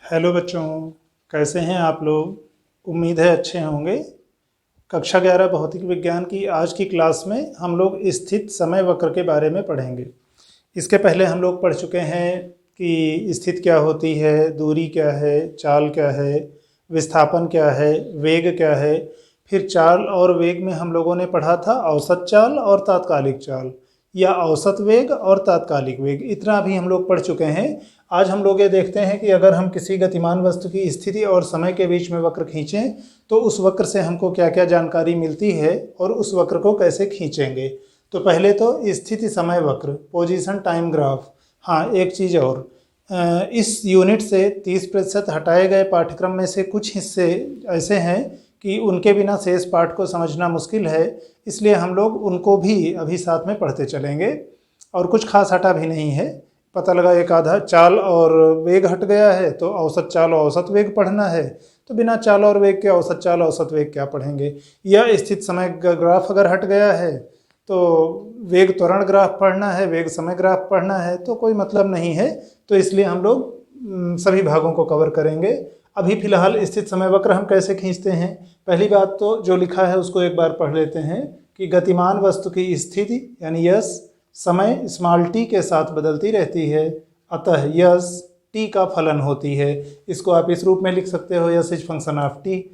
Hello बच्चों, कैसे हैं आप लोग। उम्मीद है अच्छे होंगे। कक्षा 11 भौतिक विज्ञान की आज की क्लास में हम लोग स्थित समय वक्र के बारे में पढ़ेंगे। इसके पहले हम लोग पढ़ चुके हैं कि स्थित क्या होती है, दूरी क्या है, चाल क्या है, विस्थापन क्या है, वेग क्या है। फिर चाल और वेग में हम लोगों ने पढ़ा था औसत चाल और तात्कालिक चाल, या औसत वेग और तात्कालिक वेग। इतना भी हम लोग पढ़ चुके हैं। आज हम लोग ये देखते हैं कि अगर हम किसी गतिमान वस्तु की स्थिति और समय के बीच में वक्र खींचें तो उस वक्र से हमको क्या क्या जानकारी मिलती है और उस वक्र को कैसे खींचेंगे। तो पहले तो स्थिति समय वक्र, पोजीशन टाइम ग्राफ। हाँ, एक चीज़ और, इस यूनिट से 30% हटाए गए पाठ्यक्रम में से कुछ हिस्से ऐसे हैं कि उनके बिना शेष पाठ को समझना मुश्किल है, इसलिए हम लोग उनको भी अभी साथ में पढ़ते चलेंगे। और कुछ खास हटा भी नहीं है। पता लगा एक आधा चाल और वेग हट गया है तो औसत चाल और औसत वेग पढ़ना है, तो बिना चाल और वेग के औसत चाल औसत वेग क्या पढ़ेंगे। या स्थित समय ग्राफ अगर हट गया है तो वेग त्वरण ग्राफ पढ़ना है, वेग समय ग्राफ पढ़ना है, तो कोई मतलब नहीं है। तो इसलिए हम लोग सभी भागों को कवर करेंगे। अभी फिलहाल स्थित समय वक्र हम कैसे खींचते हैं। पहली बात तो जो लिखा है उसको एक बार पढ़ लेते हैं कि गतिमान वस्तु की स्थिति यानी यस समय स्मॉल टी के साथ बदलती रहती है, अतः यस टी का फलन होती है। इसको आप इस रूप में लिख सकते हो, yes is function of T.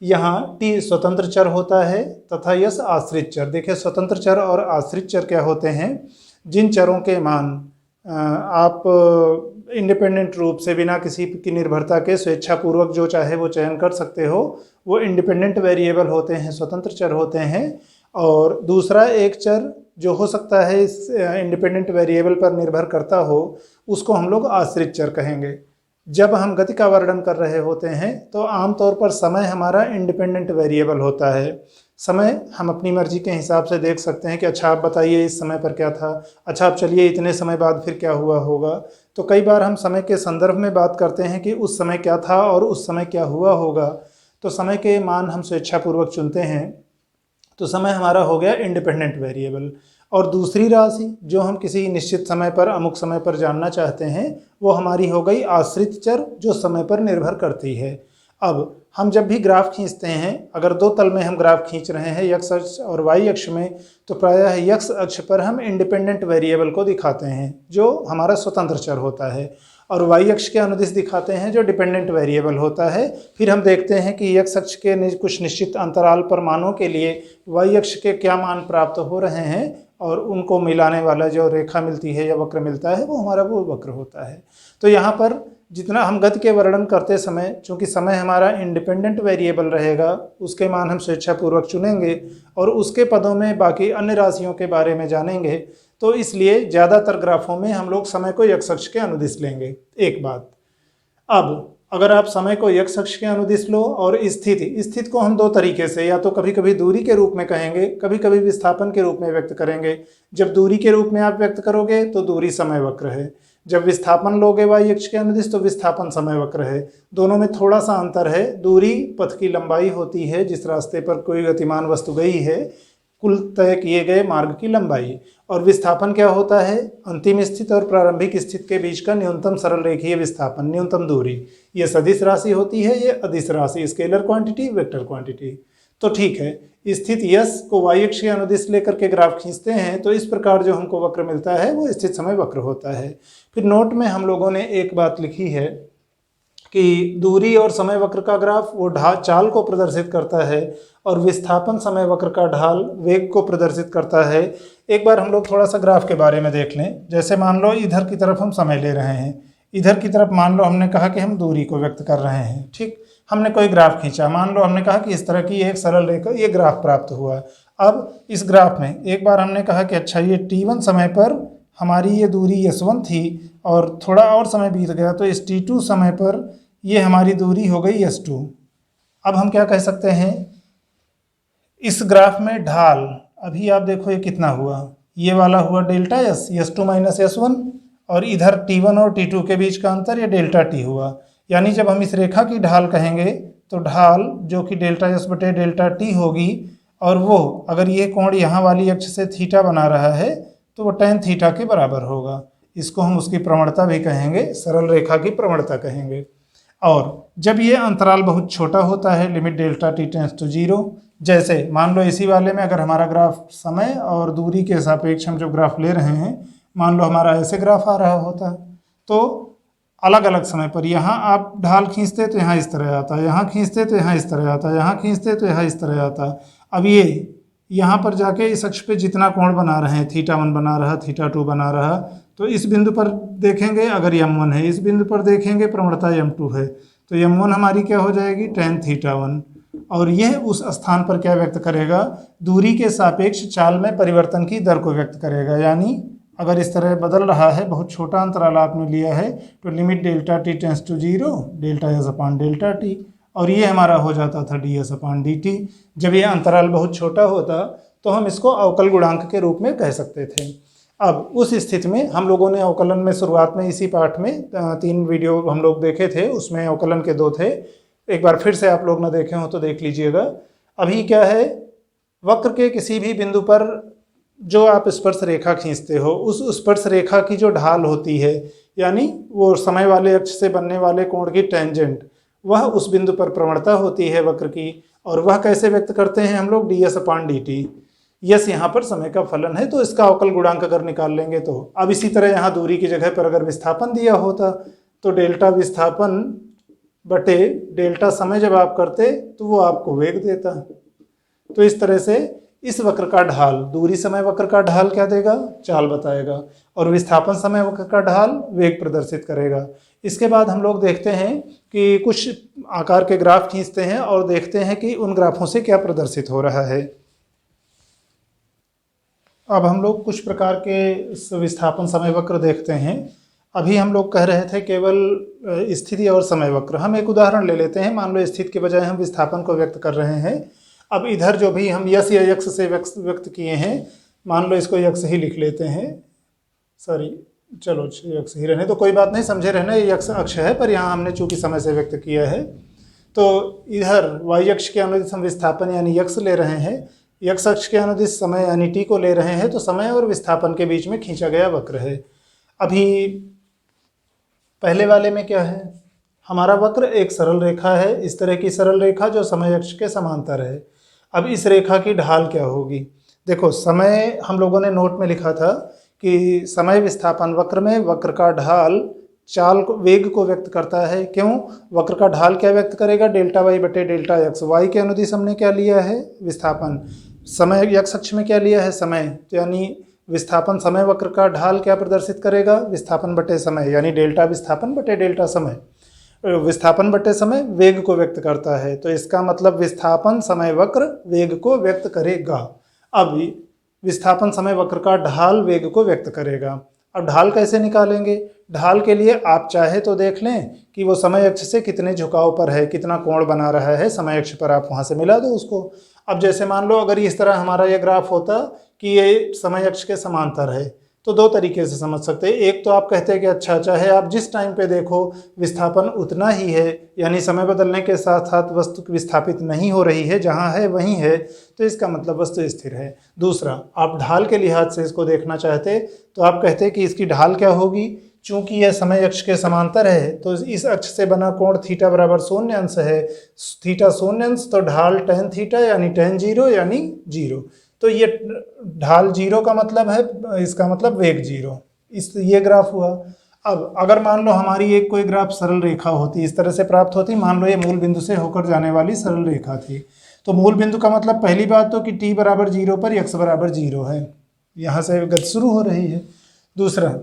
यहाँ टी स्वतंत्र चर होता है तथा यस आश्रित चर। देखिए, स्वतंत्र चर और आश्रित चर क्या होते हैं। जिन चरों के मान आप इंडिपेंडेंट रूप से बिना किसी की निर्भरता के स्वेच्छापूर्वक जो चाहे वो चयन कर सकते हो, वो इंडिपेंडेंट वेरिएबल होते हैं, स्वतंत्र चर होते हैं। और दूसरा एक चर जो हो सकता है इस इंडिपेंडेंट वेरिएबल पर निर्भर करता हो, उसको हम लोग आश्रित चर कहेंगे। जब हम गति का वर्णन कर रहे होते हैं तो आमतौर पर समय हमारा इंडिपेंडेंट वेरिएबल होता है। समय हम अपनी मर्जी के हिसाब से देख सकते हैं कि अच्छा आप बताइए इस समय पर क्या था, अच्छा आप चलिए इतने समय बाद फिर क्या हुआ होगा। तो कई बार हम समय के संदर्भ में बात करते हैं कि उस समय क्या था और उस समय क्या हुआ होगा। तो समय के मान हम स्वेच्छापूर्वक चुनते हैं, तो समय हमारा हो गया इंडिपेंडेंट वेरिएबल। और दूसरी राशि जो हम किसी निश्चित समय पर अमुक समय पर जानना चाहते हैं वो हमारी हो गई आश्रित चर, जो समय पर निर्भर करती है। अब हम जब भी ग्राफ खींचते हैं, अगर दो तल में हम ग्राफ खींच रहे हैं एक्स अक्ष और वाई अक्ष में, तो प्रायः एक्स अक्ष पर हम इंडिपेंडेंट वेरिएबल को दिखाते हैं जो हमारा स्वतंत्र चर होता है, और वाई अक्ष के अनुदिश दिखाते हैं जो डिपेंडेंट वेरिएबल होता है। फिर हम देखते हैं कि एक्स अक्ष के कुछ निश्चित अंतराल पर मानों के लिए वाई अक्ष के क्या मान प्राप्त हो रहे हैं, और उनको मिलाने वाला जो रेखा मिलती है या वक्र मिलता है वो हमारा वो वक्र होता है। तो यहाँ पर जितना हम गति के वर्णन करते समय, चूँकि समय हमारा इंडिपेंडेंट वेरिएबल रहेगा, उसके मान हम स्वेच्छापूर्वक चुनेंगे और उसके पदों में बाकी अन्य राशियों के बारे में जानेंगे, तो इसलिए ज़्यादातर ग्राफों में हम लोग समय को एक्स अक्ष के अनुदिश लेंगे। एक बात। अब अगर आप समय को एक्स अक्ष के अनुदिश लो और स्थिति को हम दो तरीके से, या तो कभी कभी दूरी के रूप में कहेंगे, कभी कभी विस्थापन के रूप में व्यक्त करेंगे। जब दूरी के रूप में आप व्यक्त करोगे तो दूरी समय वक्र है, जब विस्थापन लोगे वाई अक्ष के अनुदिश तो विस्थापन समय वक्र है। दोनों में थोड़ा सा अंतर है। दूरी पथ की लंबाई होती है जिस रास्ते पर कोई गतिमान वस्तु गई है, कुल तय किए गए मार्ग की लंबाई। और विस्थापन क्या होता है, अंतिम स्थिति और प्रारंभिक स्थिति के बीच का न्यूनतम सरल रेखीय विस्थापन, न्यूनतम दूरी। ये सदिश राशि होती है, ये अदिश राशि, स्केलर क्वांटिटी, वेक्टर क्वांटिटी। तो ठीक है, स्थित यस को वाई अक्ष के अनुदिश लेकर के ग्राफ खींचते हैं तो इस प्रकार जो हमको वक्र मिलता है वो स्थित समय वक्र होता है। फिर नोट में हम लोगों ने एक बात लिखी है कि दूरी और समय वक्र का ग्राफ वो चाल को प्रदर्शित करता है, और विस्थापन समय वक्र का ढाल वेग को प्रदर्शित करता है। एक बार हम लोग थोड़ा सा ग्राफ के बारे में देख लें। जैसे मान लो इधर की तरफ हम समय ले रहे हैं, इधर की तरफ मान लो हमने कहा कि हम दूरी को व्यक्त कर रहे हैं। ठीक, हमने कोई ग्राफ खींचा, मान लो हमने कहा कि इस तरह की एक सरल रेखा, ये ग्राफ प्राप्त हुआ। अब इस ग्राफ में एक बार हमने कहा कि अच्छा ये t1 समय पर हमारी ये दूरी s1 थी, और थोड़ा और समय बीत गया तो इस t2 समय पर ये हमारी दूरी हो गई s2। अब हम क्या कह सकते हैं, इस ग्राफ में ढाल अभी आप देखो ये कितना हुआ, ये वाला हुआ delta S, s2 minus s1, और इधर t1 और t2 के बीच का अंतर ये डेल्टा t हुआ। यानी जब हम इस रेखा की ढाल कहेंगे तो ढाल जो कि डेल्टा एस बटे डेल्टा t होगी, और वो अगर ये कोण यहाँ वाली अक्ष से थीटा बना रहा है तो वो tan थीटा के बराबर होगा। इसको हम उसकी प्रवणता भी कहेंगे, सरल रेखा की प्रवणता कहेंगे। और जब ये अंतराल बहुत छोटा होता है, limit delta T tends to 0, जैसे मान लो इसी वाले में अगर हमारा ग्राफ समय और दूरी के सापेक्ष हम जो ग्राफ ले रहे हैं, मान लो हमारा ऐसे ग्राफ आ रहा होता, तो अलग अलग समय पर यहाँ आप ढाल खींचते तो यहाँ इस तरह आता, यहाँ खींचते तो यहाँ इस तरह आता, यहाँ खींचते तो यहाँ इस तरह आता। अब ये यहाँ पर जाके इस अक्ष पे जितना कोण बना रहे हैं, θ1 बना रहा, θ2 बना रहा, तो इस बिंदु पर देखेंगे अगर m1 है, इस बिंदु पर देखेंगे प्रवणता m2 है, तो m1 हमारी क्या हो जाएगी, tan θ1। और यह उस स्थान पर क्या व्यक्त करेगा, दूरी के सापेक्ष चाल में परिवर्तन की दर को व्यक्त करेगा। यानी अगर इस तरह बदल रहा है, बहुत छोटा अंतराल आपने लिया है, तो limit delta T tends to 0, delta S upon delta T, और ये हमारा हो जाता था D S upon D T. जब ये अंतराल बहुत छोटा होता तो हम इसको अवकल गुणांक के रूप में कह सकते थे। अब उस स्थिति में हम लोगों ने अवकलन में शुरुआत में इसी पाठ में 3 वीडियो हम लोग देखे थे, उसमें अवकलन के 2 थे, एक बार फिर से आप लोग ना देखे हो तो देख लीजिएगा। अभी क्या है, वक्र के किसी भी बिंदु पर जो आप स्पर्श रेखा खींचते हो, उस स्पर्श रेखा की जो ढाल होती है, यानी वो समय वाले अक्ष से बनने वाले कोण की टेंजेंट, वह उस बिंदु पर प्रवणता होती है वक्र की। और वह कैसे व्यक्त करते हैं हम लोग, D S upon D T. Yes यहाँ पर समय का फलन है, तो इसका अवकल गुणांक अगर निकाल लेंगे तो। अब इसी तरह यहाँ दूरी की जगह पर अगर विस्थापन दिया होता तो डेल्टा विस्थापन बटे डेल्टा समय जब आप करते तो वो आपको वेग देता। तो इस तरह से इस वक्र का ढाल, दूरी समय वक्र का ढाल क्या देगा, चाल बताएगा, और विस्थापन समय वक्र का ढाल वेग प्रदर्शित करेगा। इसके बाद हम लोग देखते हैं कि कुछ आकार के ग्राफ खींचते हैं और देखते हैं कि उन ग्राफों से क्या प्रदर्शित हो रहा है। अब हम लोग कुछ प्रकार के विस्थापन समय वक्र देखते हैं। अभी हम लोग कह रहे थे केवल स्थिति और समय वक्र। हम एक उदाहरण ले लेते हैं, मान लो स्थिति के बजाय हम विस्थापन को व्यक्त कर रहे हैं। अब इधर जो भी हम यस या यक्स से व्यक्त किए हैं, मान लो इसको यक्स ही लिख लेते हैं, सॉरी चलो यक्स ही रहने तो कोई बात नहीं, समझे रहना, ये यक्स अक्ष है, पर यहाँ हमने चूंकि समय से व्यक्त किया है। तो इधर वाई अक्ष के अनुदिश हम विस्थापन यानी यक्स ले रहे हैं, यक्स अक्ष के अनुदिश समय यानी टी को ले रहे हैं, तो समय और विस्थापन के बीच में खींचा गया वक्र है। अभी पहले वाले में क्या है, हमारा वक्र एक सरल रेखा है, इस तरह की सरल रेखा जो समय अक्ष के समांतर है। अब इस रेखा की ढाल क्या होगी, देखो समय हम लोगों ने नोट में लिखा था कि समय विस्थापन वक्र में वक्र का ढाल चाल को, वेग को व्यक्त करता है। क्यों, वक्र का ढाल क्या व्यक्त करेगा, डेल्टा वाई बटे डेल्टा एक्स। वाई के अनुदिश हमने क्या लिया है, विस्थापन, समय एक्स अक्ष में क्या लिया है, समय, तो यानी विस्थापन समय वक्र का ढाल क्या प्रदर्शित करेगा, विस्थापन बटे समय, यानी डेल्टा विस्थापन बटे डेल्टा समय। विस्थापन बटे समय वेग को व्यक्त करता है, तो इसका मतलब विस्थापन समय वक्र वेग को व्यक्त करेगा। अब विस्थापन समय वक्र का ढाल वेग को व्यक्त करेगा। अब ढाल कैसे निकालेंगे, ढाल के लिए आप चाहे तो देख लें कि वो समय अक्ष से कितने झुकाव पर है, कितना कोण बना रहा है समय अक्ष पर, आप वहाँ से मिला दो उसको। अब जैसे मान लो अगर इस तरह हमारा ये ग्राफ होता कि ये समय अक्ष के समांतर है, तो 2 तरीके से समझ सकते हैं। एक तो आप कहते हैं कि अच्छा चाहे आप जिस टाइम पे देखो विस्थापन उतना ही है, यानी समय बदलने के साथ साथ वस्तु विस्थापित नहीं हो रही है, जहाँ है वहीं है, तो इसका मतलब वस्तु स्थिर है। दूसरा, आप ढाल के लिहाज से इसको देखना चाहते तो आप कहते हैं कि इसकी ढाल क्या होगी, चूंकि यह समय अक्ष के समांतर है तो इस अक्ष से बना कोण थीटा बराबर शून्य अंश है, थीटा शून्य अंश, तो ढाल tan थीटा यानी tan 0 यानी 0। तो ये ढाल 0 का मतलब है, इसका मतलब वेग 0। इस ये ग्राफ हुआ। अब अगर मान लो हमारी एक कोई ग्राफ सरल रेखा होती, इस तरह से प्राप्त होती, मान लो ये मूल बिंदु से होकर जाने वाली सरल रेखा थी, तो मूल बिंदु का मतलब पहली बात तो कि t बराबर 0 पर x बराबर 0 है, यहाँ से गति शुरू हो रही है। दूसरा,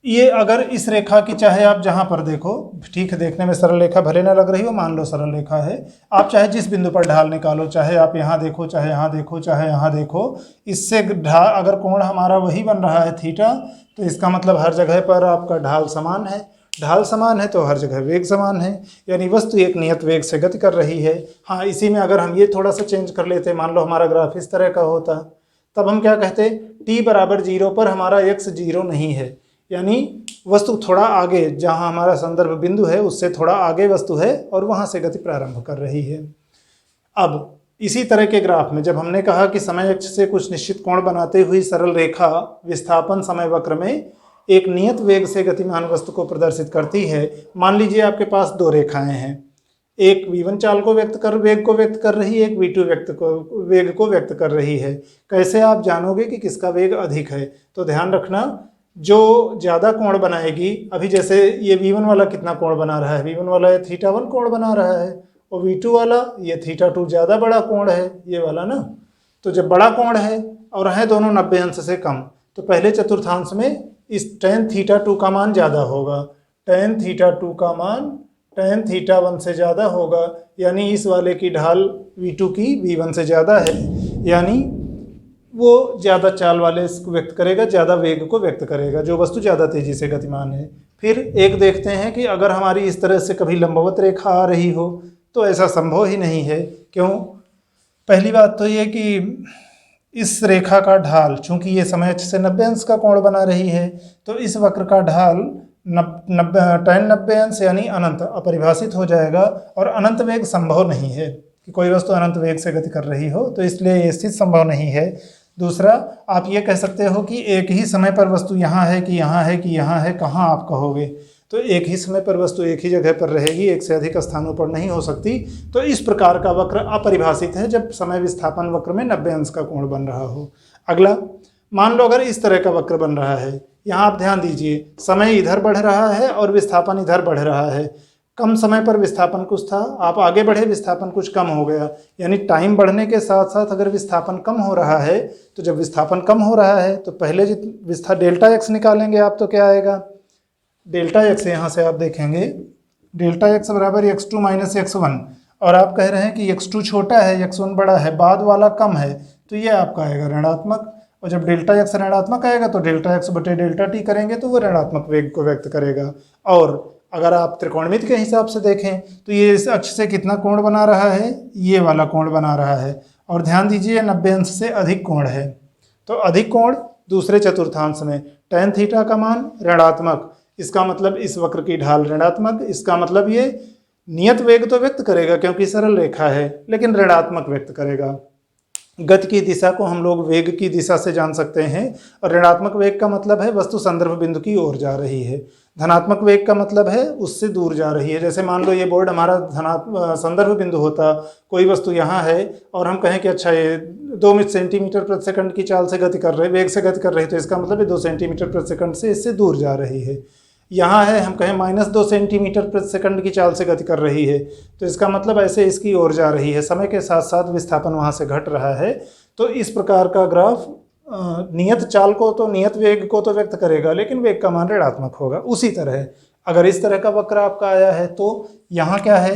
ये अगर इस रेखा की चाहे आप जहाँ पर देखो, ठीक है देखने में सरल रेखा भले ना लग रही हो, मान लो सरल रेखा है, आप चाहे जिस बिंदु पर ढाल निकालो, चाहे आप यहाँ देखो, चाहे यहाँ देखो, चाहे यहाँ देखो, इससे ढाल अगर कोण हमारा वही बन रहा है थीटा, तो इसका मतलब हर जगह पर आपका ढाल समान है। ढाल समान है तो हर जगह वेग समान है, यानी वस्तु एक नियत वेग से गति कर रही है। हाँ, इसी में अगर हम ये थोड़ा सा चेंज कर लेते, मान लो हमारा ग्राफ इस तरह का होता, तब हम क्या कहते, t बराबर 0 पर हमारा x 0 नहीं है, यानी वस्तु थोड़ा आगे, जहाँ हमारा संदर्भ बिंदु है उससे थोड़ा आगे वस्तु है और वहाँ से गति प्रारंभ कर रही है। अब इसी तरह के ग्राफ में जब हमने कहा कि समय अक्ष से कुछ निश्चित कोण बनाते हुई सरल रेखा विस्थापन समय वक्र में एक नियत वेग से गतिमान वस्तु को प्रदर्शित करती है। मान लीजिए आपके पास दो रेखाएं हैं, एक v1 चाल को वेग को व्यक्त कर रही है, एक v2 वेग को व्यक्त कर रही है। कैसे आप जानोगे कि किसका वेग अधिक है? तो ध्यान रखना, जो ज़्यादा कोण बनाएगी, अभी जैसे ये v1 वाला कितना कोण बना रहा है, v1 वाला ये θ1 कोण बना रहा है, और v2 वाला ये θ2 ज़्यादा बड़ा कोण है, ये वाला ना। तो जब बड़ा कोण है और है दोनों 90 अंश से कम, तो पहले चतुर्थांश में इस tan θ2 का मान ज़्यादा होगा, tan θ2 का मान tan θ1 से ज़्यादा होगा, यानी इस वाले की ढाल v2 की v1 से ज़्यादा है, यानी वो ज़्यादा चाल वाले इसको व्यक्त करेगा, ज़्यादा वेग को व्यक्त करेगा, जो वस्तु ज़्यादा तेज़ी से गतिमान है। फिर एक देखते हैं कि अगर हमारी इस तरह से कभी लंबवत रेखा आ रही हो तो ऐसा संभव ही नहीं है। क्यों? पहली बात तो ये कि इस रेखा का ढाल, चूंकि ये समय अक्ष से 90 अंश का कोण बना रही है, तो इस वक्र का ढाल tan 90 अंश यानी अनंत अपरिभाषित हो जाएगा, और अनंत वेग संभव नहीं है कि कोई वस्तु अनंत वेग से गति कर रही हो, तो इसलिए ये स्थिति संभव नहीं है। दूसरा, आप ये कह सकते हो कि एक ही समय पर वस्तु यहाँ है कि यहाँ है कि यहाँ है, कहाँ आप कहोगे? तो एक ही समय पर वस्तु एक ही जगह पर रहेगी, एक से अधिक स्थानों पर नहीं हो सकती। तो इस प्रकार का वक्र अपरिभाषित है जब समय विस्थापन वक्र में 90 अंश का कोण बन रहा हो। अगला, मान लो अगर इस तरह का वक्र बन रहा है, यहाँ आप ध्यान दीजिए, समय इधर बढ़ रहा है और विस्थापन इधर बढ़ रहा है। कम समय पर विस्थापन कुछ था, आप आगे बढ़े, विस्थापन कुछ कम हो गया, यानी टाइम बढ़ने के साथ साथ अगर विस्थापन कम हो रहा है, तो जब विस्थापन कम हो रहा है तो पहले डेल्टा एक्स निकालेंगे आप, तो क्या आएगा? डेल्टा एक्स, यहाँ से आप देखेंगे डेल्टा एक्स बराबर x2 माइनस x1, और आप कह रहे हैं कि x2 छोटा है, x1 बड़ा है, बाद वाला कम है, तो ये आपका आएगा ऋणात्मक। और जब डेल्टा एक्स ऋणात्मक आएगा तो डेल्टा एक्स बटे डेल्टा टी करेंगे तो वो ऋणात्मक वेग को व्यक्त करेगा। और अगर आप त्रिकोणमिति के हिसाब से देखें तो ये इस अक्ष से कितना कोण बना रहा है? ये वाला कोण बना रहा है, और ध्यान दीजिए 90 अंश से अधिक कोण है, तो अधिक कोण दूसरे चतुर्थांश में tan थीटा का मान ऋणात्मक, इसका मतलब इस वक्र की ढाल ऋणात्मक, इसका मतलब ये नियत वेग तो व्यक्त करेगा क्योंकि सरल रेखा है, लेकिन ऋणात्मक व्यक्त करेगा। गति की दिशा को हम लोग वेग की दिशा से जान सकते हैं, और ऋणात्मक वेग का मतलब है वस्तु संदर्भ बिंदु की ओर जा रही है, धनात्मक वेग का मतलब है उससे दूर जा रही है। जैसे मान लो ये बोर्ड हमारा संदर्भ बिंदु होता, कोई वस्तु यहाँ है और हम कहें कि अच्छा ये 2 सेंटीमीटर प्रति सेकंड की चाल से गति कर रहे, वेग से गति कर रही, तो इसका मतलब ये 2 सेंटीमीटर प्रति सेकंड से इससे दूर जा रही है। यहाँ है, हम कहें -2 सेंटीमीटर प्रति सेकंड की चाल से गति कर रही है, तो इसका मतलब ऐसे इसकी ओर जा रही है, समय के साथ साथ विस्थापन वहाँ से घट रहा है। तो इस प्रकार का ग्राफ नियत चाल को तो, नियत वेग को तो व्यक्त करेगा, लेकिन वेग का मान ऋणात्मक होगा। उसी तरह अगर इस तरह का वक्र आपका आया है तो यहाँ क्या है,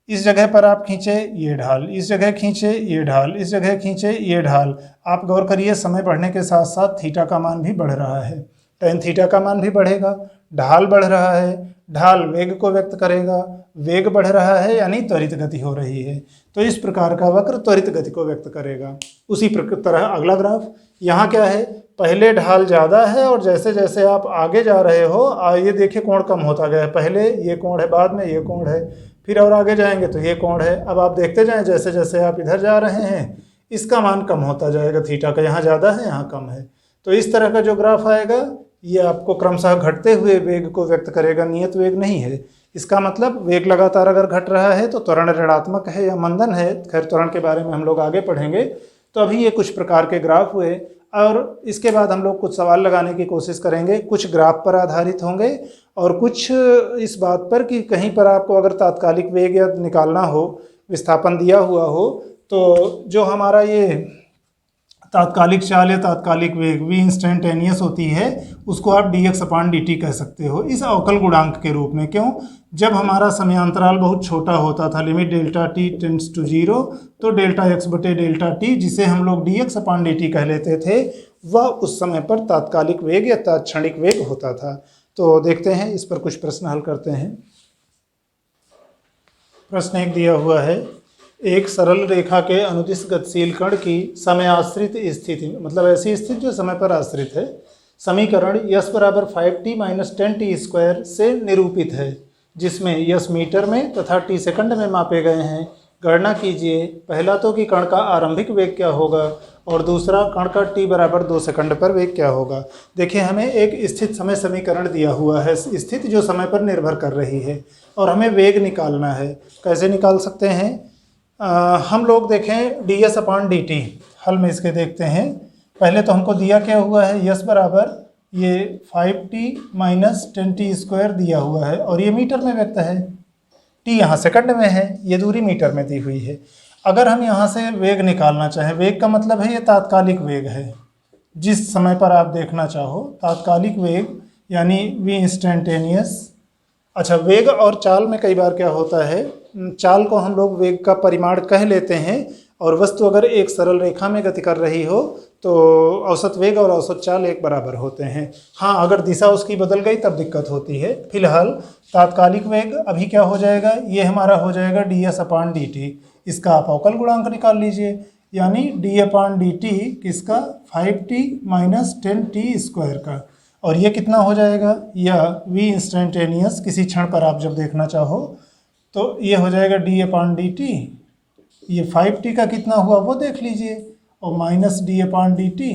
इस जगह पर आप खींचे ये ढाल, इस जगह खींचे ये ढाल, इस जगह खींचे ये ढाल। आप गौर करिए, समय बढ़ने के साथ साथ थीटा का मान भी बढ़ रहा है, tan थीटा का मान भी बढ़ेगा, ढाल बढ़ रहा है, ढाल वेग को व्यक्त करेगा, वेग बढ़ रहा है यानी त्वरित गति हो रही है, तो इस प्रकार का वक्र त्वरित गति को व्यक्त करेगा। उसी तरह अगला ग्राफ, यहाँ क्या है, पहले ढाल ज़्यादा है और जैसे जैसे आप आगे जा रहे हो, ये देखिए कोण कम होता गया है, पहले ये कोण है, बाद में ये कोण है, फिर और आगे जाएंगे तो ये कोण है। अब आप देखते जाएं जैसे जैसे आप इधर जा रहे हैं इसका मान कम होता जाएगा, थीटा का यहाँ ज़्यादा है यहाँ कम है। तो इस तरह का जो ग्राफ आएगा ये आपको क्रमशः घटते हुए वेग को व्यक्त करेगा, नियत वेग नहीं है। इसका मतलब वेग लगातार अगर घट रहा है तो त्वरण ऋणात्मक है या मंदन है। खैर त्वरण के बारे में हम लोग आगे पढ़ेंगे। तो अभी ये कुछ प्रकार के ग्राफ हुए और इसके बाद हम लोग कुछ सवाल लगाने की कोशिश करेंगे। कुछ ग्राफ पर आधारित होंगे और कुछ इस बात पर कि कहीं पर आपको अगर तात्कालिक वेग या निकालना हो, विस्थापन दिया हुआ हो, तो जो हमारा ये तात्कालिक चाल या तात्कालिक वेग v इंस्टेंटेनियस होती है उसको आप dx/dt कह सकते हो इस अवकल गुणांक के रूप में। क्यों? जब हमारा समयांतराल बहुत छोटा होता था, limit delta t tends to 0, तो डेल्टा x बटे डेल्टा t जिसे हम लोग dx/dt कह लेते थे, वह उस समय पर तात्कालिक वेग या तात्क्षणिक वेग होता था। तो देखते हैं इस पर कुछ प्रश्न हल करते हैं। प्रश्न एक दिया हुआ है, एक सरल रेखा के अनुदिश गतिशील कण की समय आश्रित स्थिति, मतलब ऐसी स्थिति जो समय पर आश्रित है, समीकरण यस बराबर 5t - 10t² से निरूपित है, जिसमें यस मीटर में तथा t सेकंड में मापे गए हैं। गणना कीजिए, पहला तो कि कण का आरंभिक वेग क्या होगा और दूसरा कण का t बराबर 2 सेकंड पर वेग क्या होगा। देखिए हमें एक स्थित समय समीकरण दिया हुआ है, स्थिति जो समय पर निर्भर कर रही है और हमें वेग निकालना है। कैसे निकाल सकते हैं? हम लोग देखें ds/dt, हल में इसके देखते हैं। पहले तो हमको दिया क्या हुआ है, यस बराबर ये 5t माइनस 10t² दिया हुआ है और ये मीटर में व्यक्त है, t यहाँ सेकंड में है, ये दूरी मीटर में दी हुई है। अगर हम यहाँ से वेग निकालना चाहें, वेग का मतलब है ये तात्कालिक वेग है, जिस समय पर आप देखना चाहो तात्कालिक वेग यानी v इंस्टेंटेनियस। अच्छा, वेग और चाल में कई बार क्या होता है, चाल को हम लोग वेग का परिमाण कह लेते हैं और वस्तु अगर एक सरल रेखा में गति कर रही हो तो औसत वेग और औसत चाल एक बराबर होते हैं। हाँ, अगर दिशा उसकी बदल गई तब दिक्कत होती है। फिलहाल तात्कालिक वेग अभी क्या हो जाएगा, ये हमारा हो जाएगा ds/dt। इसका आप अवकल गुणांक निकाल लीजिए, यानी d/dt किसका, 5t माइनस 10t² का, और ये कितना हो जाएगा, यह v इंस्टेंटेनियस किसी क्षण पर आप जब देखना चाहो तो ये हो जाएगा d/dt। ये 5t का कितना हुआ वो देख लीजिए और माइनस d/dt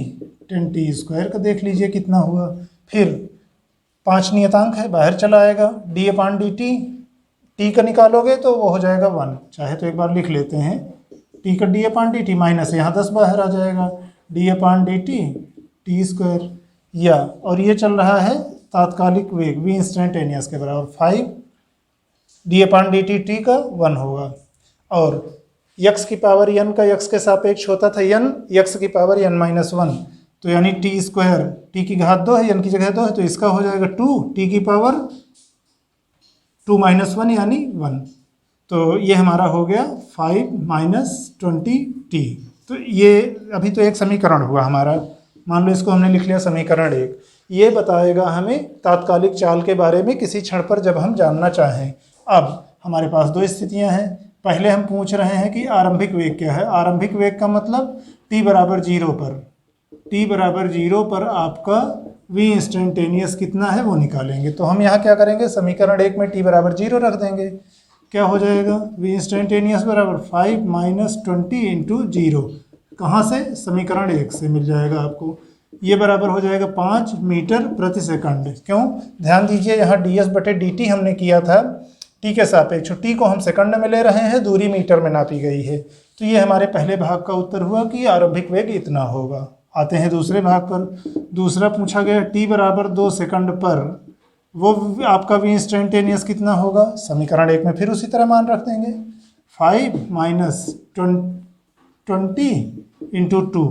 10t² का देख लीजिए कितना हुआ। फिर 5 नियतांक है, बाहर चला आएगा, d/dt t का निकालोगे तो वो हो जाएगा 1। चाहे तो एक बार लिख लेते हैं, t का d/dt माइनस यहाँ 10 बाहर आ जाएगा, d/dt t², या और ये चल रहा है तात्कालिक वेग v इंस्टेंटेनियस के बराबर 5 d/dt t का 1 होगा। और x की पावर n का x के सापेक्ष होता था n, x की पावर n-1, तो यानी t², t की घात 2 है, n की जगह 2 है तो इसका हो जाएगा 2, t की पावर 2-1 यानी 1। तो ये हमारा हो गया 5 माइनस 20t। तो ये अभी तो एक समीकरण हुआ हमारा, मान लो इसको हमने लिख लिया समीकरण 1। ये बताएगा हमें तात्कालिक चाल के बारे में किसी क्षण पर जब हम जानना चाहें। अब हमारे पास दो स्थितियां हैं, पहले हम पूछ रहे हैं कि आरंभिक वेग क्या है। आरंभिक वेग का मतलब t बराबर 0 पर, t बराबर 0 पर आपका v इंस्टेंटेनियस कितना है वो निकालेंगे। तो हम यहाँ क्या करेंगे, समीकरण 1 में t बराबर 0 रख देंगे। क्या हो जाएगा, v इंस्टेंटेनियस बराबर 5 माइनस 20 इंटू 0, कहाँ से, समीकरण 1 से मिल जाएगा आपको। ये बराबर हो जाएगा 5 मीटर प्रति सेकंड। क्यों, ध्यान दीजिए यहाँ ds/dt हमने किया था t के सापेक्ष, t को हम सेकंड में ले रहे हैं, दूरी मीटर में नापी गई है। तो ये हमारे पहले भाग का उत्तर हुआ कि आरंभिक वेग इतना होगा। आते हैं दूसरे भाग पर। दूसरा पूछा गया t बराबर 2 सेकंड पर, वो आपका v इंस्टेंटेनियस कितना होगा। समीकरण 1 में फिर उसी तरह मान रख देंगे, 5 माइनस 20 इंटू 2,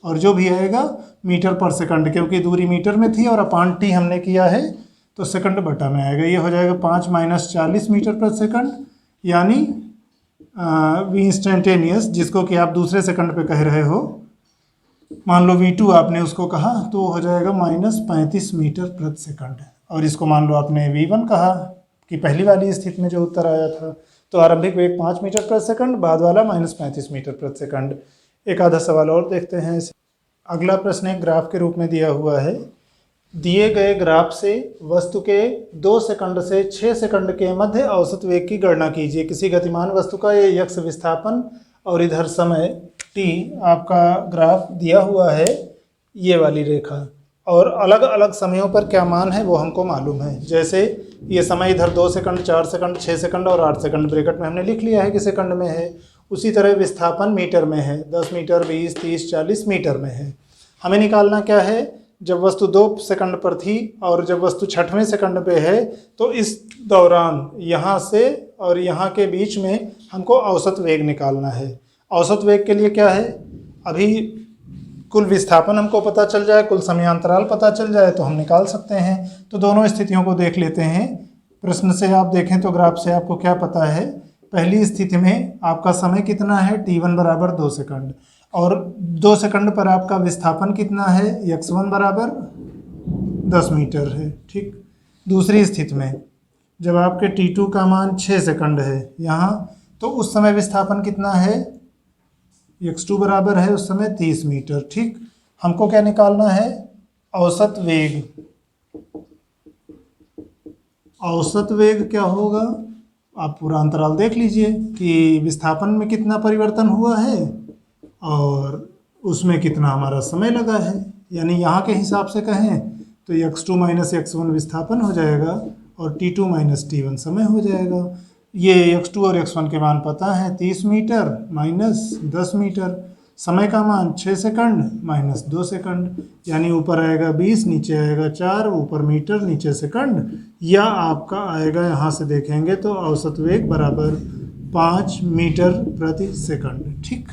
और जो भी आएगा मीटर पर सेकंड, क्योंकि दूरी मीटर में थी और अपान t हमने किया है तो सेकंड बटा में आएगा। ये हो जाएगा 5 माइनस 40 मीटर प्रति सेकंड, यानी v इंस्टेंटेनियस जिसको कि आप दूसरे सेकंड पे कह रहे हो, मान लो v2 आपने उसको कहा तो हो जाएगा माइनस 35 मीटर प्रति सेकंड। और इसको मान लो आपने v1 कहा कि पहली वाली स्थिति में जो उत्तर आया था, तो आरंभिक वेग 5 मीटर प्रति सेकंड, बाद वाला माइनस 35 मीटर प्रति सेकंड। एक आधा सवाल और देखते हैं। अगला प्रश्न एक ग्राफ के रूप में दिया हुआ है। दिए गए ग्राफ से वस्तु के 2 सेकंड से 6 सेकंड के मध्य औसत वेग की गणना कीजिए। किसी गतिमान वस्तु का ये यक्ष विस्थापन और इधर समय t आपका ग्राफ दिया हुआ है, ये वाली रेखा, और अलग अलग समयों पर क्या मान है वो हमको मालूम है। जैसे ये समय इधर 2 सेकंड, 4 सेकंड, 6 सेकंड और 8 सेकंड ब्रैकेट में हमने लिख लिया है कि सेकंड में है। उसी तरह विस्थापन मीटर में है, 10 मीटर, 20, 30, 40 मीटर में है। हमें निकालना क्या है, जब वस्तु 2 सेकंड पर थी और जब वस्तु 6वें सेकंड पे है, तो इस दौरान यहाँ से और यहाँ के बीच में हमको औसत वेग निकालना है। औसत वेग के लिए क्या है, अभी कुल विस्थापन हमको पता चल जाए, कुल समयांतराल पता चल जाए तो हम निकाल सकते हैं। तो दोनों स्थितियों को देख लेते हैं। प्रश्न से आप देखें तो ग्राफ से आपको क्या पता है, पहली स्थिति में आपका समय कितना है, t1 बराबर 2 सेकंड, और 2 सेकंड पर आपका विस्थापन कितना है, x1 बराबर 10 मीटर है। ठीक, दूसरी स्थिति में जब आपके t2 का मान 6 सेकंड है यहाँ, तो उस समय विस्थापन कितना है, x2 बराबर है उस समय 30 मीटर। ठीक, हमको क्या निकालना है, औसत वेग। औसत वेग क्या होगा, आप पूरा अंतराल देख लीजिए कि विस्थापन में कितना परिवर्तन हुआ है और उसमें कितना हमारा समय लगा है। यानी यहाँ के हिसाब से कहें तो x2 माइनस x1 विस्थापन हो जाएगा और t2 माइनस t1 समय हो जाएगा। ये x2 और x1 के मान पता है, 30 मीटर माइनस 10 मीटर, समय का मान 6 सेकंड माइनस 2 सेकंड, यानी ऊपर आएगा 20, नीचे आएगा 4, ऊपर मीटर नीचे सेकंड, या आपका आएगा यहाँ से देखेंगे तो औसत वेग बराबर 5 मीटर प्रति सेकंड। ठीक,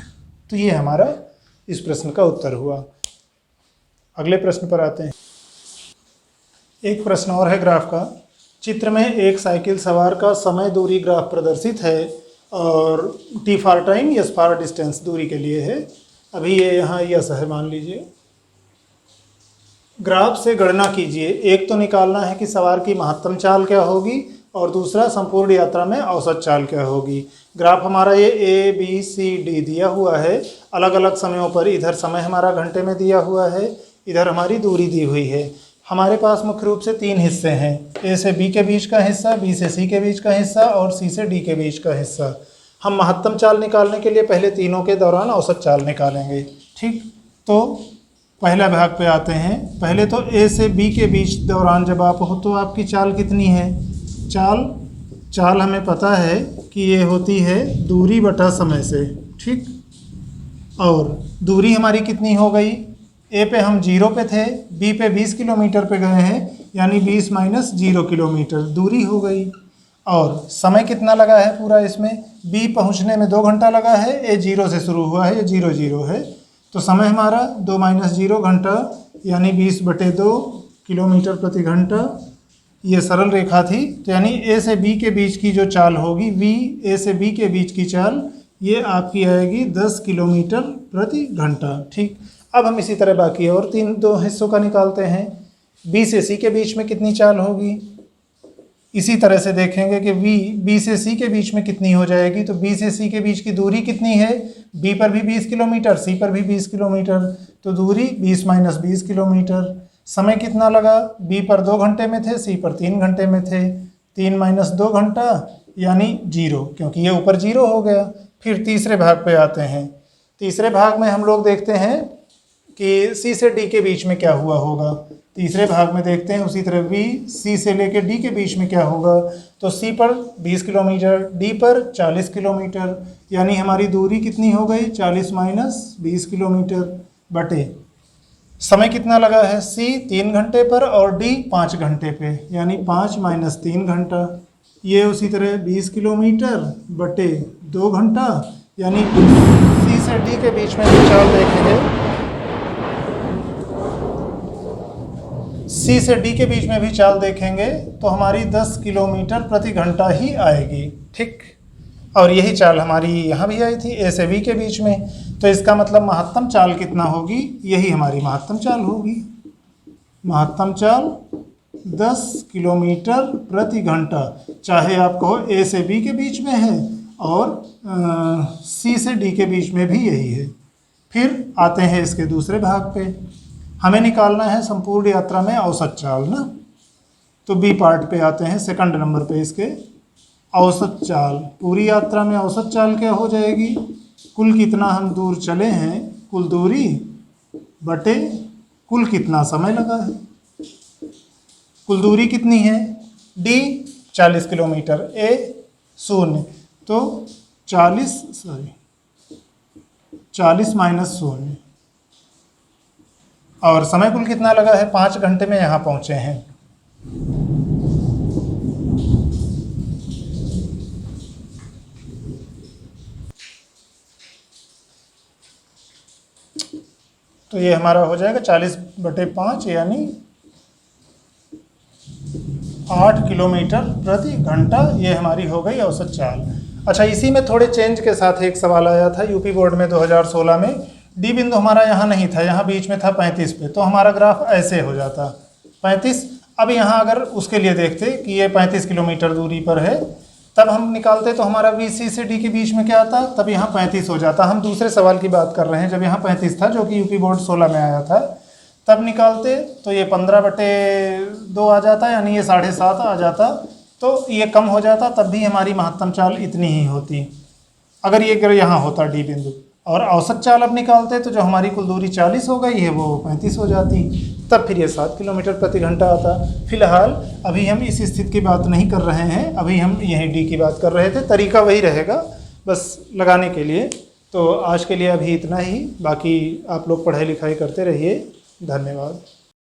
तो ये हमारा इस प्रश्न का उत्तर हुआ। अगले प्रश्न पर आते हैं। एक प्रश्न और है ग्राफ का। चित्र में एक साइकिल सवार का समय दूरी ग्राफ प्रदर्शित है और T for time, S for distance दूरी के लिए है। अभी ये यहाँ यस है मान लीजिए। ग्राफ से गणना कीजिए। एक तो निकालना है कि सवार की महत्तम चाल क्या होगी और दूसरा संपूर्ण यात्रा में औसत चाल क्या होगी। ग्राफ हमारा ये ए बी सी डी दिया हुआ है अलग अलग समयों पर। इधर समय हमारा घंटे में दिया हुआ है, इधर हमारी दूरी दी हुई है। हमारे पास मुख्य रूप से 3 हिस्से हैं, ए से बी के बीच का हिस्सा, बी से सी के बीच का हिस्सा और सी से डी के बीच का हिस्सा। हम महत्तम चाल निकालने के लिए पहले तीनों के दौरान औसत चाल निकालेंगे। ठीक, तो पहला भाग पे आते हैं। पहले तो ए से बी के बीच दौरान जब आप हो तो आपकी चाल कितनी है। चाल हमें पता है कि ये होती है दूरी बटा समय से। ठीक, और दूरी हमारी कितनी हो गई। ए पे हम 0 पे थे, बी पे 20 किलोमीटर पे गए हैं, यानी 20 माइनस 0 किलोमीटर दूरी हो गई। और समय कितना लगा है पूरा इसमें, बी पहुंचने में 2 घंटा लगा है। ए 0 से शुरू हुआ है, ये 0 0 है, तो समय हमारा 2 माइनस 0 घंटा, यानी 20/2 किलोमीटर प्रति घंटा। ये सरल रेखा थी, तो यानी ए से बी के बीच की जो चाल होगी वी, ए से बी के बीच की चाल ये आपकी आएगी 10 किलोमीटर प्रति घंटा। ठीक, अब हम इसी तरह बाकी और 2 हिस्सों का निकालते हैं। बी से सी के बीच में कितनी चाल होगी, इसी तरह से देखेंगे कि बी से सी के बीच में कितनी हो जाएगी। तो बी से सी के बीच की दूरी कितनी है, बी पर भी 20 किलोमीटर, सी पर भी 20 किलोमीटर, तो दूरी 20 माइनस 20 किलोमीटर। समय कितना लगा, बी पर 2 घंटे में थे, सी पर 3 घंटे में थे, 3 माइनस 2 घंटा यानी 0, क्योंकि ये ऊपर 0 हो गया। फिर तीसरे भाग पे आते हैं। तीसरे भाग में हम लोग देखते हैं कि सी से डी के बीच में क्या हुआ होगा। तीसरे भाग में देखते हैं उसी तरह बी सी से लेकर डी के बीच में क्या होगा। तो सी पर 20 किलोमीटर, डी पर 40 किलोमीटर, यानी हमारी दूरी कितनी हो गई 40 माइनस 20 किलोमीटर बटे समय कितना लगा है, सी 3 घंटे पर और डी 5 घंटे पे, यानी 5 माइनस 3 घंटा। ये उसी तरह 20 किलोमीटर बटे 2 घंटा, यानी सी से डी के बीच में भी चाल देखेंगे, सी से डी के बीच में भी चाल देखेंगे तो हमारी 10 किलोमीटर प्रति घंटा ही आएगी। ठीक, और यही चाल हमारी यहाँ भी आई थी ए से बी के बीच में। तो इसका मतलब महत्तम चाल कितना होगी, यही हमारी महत्तम चाल होगी। महत्तम चाल 10 किलोमीटर प्रति घंटा, चाहे आप कहो ए से बी के बीच में है और सी से डी के बीच में भी यही है। फिर आते हैं इसके दूसरे भाग पे। हमें निकालना है संपूर्ण यात्रा में औसत चाल ना, तो बी पार्ट पे आते हैं, सेकंड नंबर पे इसके। औसत चाल, पूरी यात्रा में औसत चाल क्या हो जाएगी, कुल कितना हम दूर चले हैं, कुल दूरी बटे कुल कितना समय लगा है। कुल दूरी कितनी है, डी 40 किलोमीटर, ए 0, तो 40 माइनस 0, और समय कुल कितना लगा है, 5 घंटे में यहाँ पहुँचे हैं। तो ये हमारा हो जाएगा 40/5 यानी 8 किलोमीटर प्रति घंटा। ये हमारी हो गई औसत चाल। अच्छा, इसी में थोड़े चेंज के साथ एक सवाल आया था यूपी बोर्ड में 2016 में। डी बिंदु हमारा यहाँ नहीं था, यहाँ बीच में था 35 पे, तो हमारा ग्राफ ऐसे हो जाता 35। अब यहाँ अगर उसके लिए देखते कि ये 35 किलोमीटर दूरी पर है, तब हम निकालते तो हमारा बी सी से डी के बीच में क्या आता, तब यहाँ 35 हो जाता। हम दूसरे सवाल की बात कर रहे हैं, जब यहाँ 35 था जो कि यूपी बोर्ड 16 में आया था, तब निकालते तो ये 15/2 आ जाता, यानी ये 7.5 आ जाता। तो ये कम हो जाता, तब भी हमारी महत्तम चाल इतनी ही होती अगर ये यहाँ होता डी बिंदु। और औसत चाल अब निकालते तो जो हमारी कुल दूरी 40 हो गई है वो 35 हो जाती, तब फिर ये 7 किलोमीटर प्रति घंटा आता। फिलहाल अभी हम इस स्थिति की बात नहीं कर रहे हैं, अभी हम यहीं डी की बात कर रहे थे, तरीका वही रहेगा बस लगाने के लिए। तो आज के लिए अभी इतना ही, बाकी आप लोग पढ़ाई लिखाई करते रहिए। धन्यवाद।